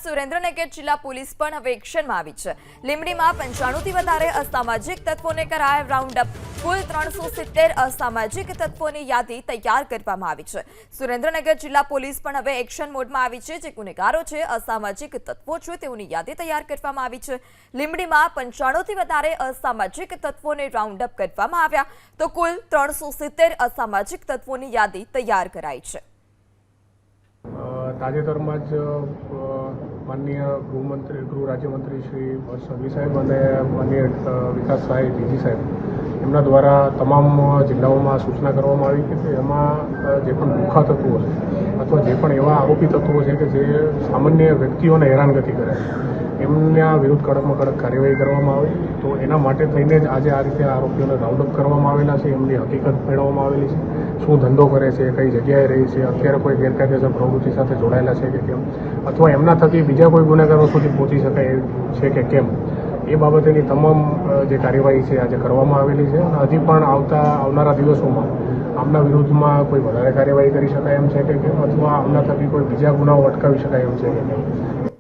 સુરેન્દ્રનગર જિલ્લા પોલીસ પણ હવે એક્શનમાં આવી છે। લીંબડીમાં 95થી વધારે અસામાજિક તત્વોને કરાયા રાઉન્ડ અપ। કુલ 370 અસામાજિક તત્વોની યાદી તૈયાર કરવામાં આવી છે। સુરેન્દ્રનગર જિલ્લા પોલીસ પણ હવે એક્શન મોડમાં આવી છે। જે ગુનેગારો છે, અસામાજિક તત્વો છે, તેઓની યાદી તૈયાર કરવામાં આવી છે। લીંબડીમાં 95થી વધારે અસામાજિક તત્વોને રાઉન્ડ અપ કરવામાં આવ્યા તો કુલ 370 અસામાજિક તત્વોની યાદી તૈયાર કરાઈ છે। તાજેતરમાં જ માનનીય ગૃહ રાજ્યમંત્રી શ્રી હર્ષ સંઘવી સાહેબ અને માનનીય વિકાસ સાહેબ ડીજી સાહેબ એમના દ્વારા તમામ જિલ્લાઓમાં સૂચના કરવામાં આવી કે એમાં જે પણ લુખ્ખા તત્વો છે અથવા જે પણ એવા આરોપી તત્વો છે કે જે સામાન્ય વ્યક્તિઓને હેરાનગતિ કરે એમના વિરુદ્ધ કડકમાં કડક કાર્યવાહી કરવામાં આવે। તો એના માટે થઈને જ આજે આ રીતે આરોપીઓને રાઉન્ડ અપ કરવામાં આવેલા છે। એમની હકીકત મેળવવામાં આવેલી છે, શું ધંધો કરે છે, કઈ જગ્યાએ રહે છે, અત્યારે કોઈ ગેરકાયદેસર પ્રવૃત્તિ સાથે જોડાયેલા છે કે કેમ, અથવા એમના થકી બીજા કોઈ ગુનેગારો સુધી પહોંચી શકાય છે કે કેમ, એ બાબતેની તમામ જે કાર્યવાહી છે આજે કરવામાં આવેલી છે। અને હજી પણ આવનારા દિવસોમાં આમના વિરુદ્ધમાં કોઈ વધારે કાર્યવાહી કરી શકાય એમ છે કે કેમ, અથવા આમના થકી કોઈ બીજા ગુનાઓ અટકાવી શકાય એમ છે કે કેમ।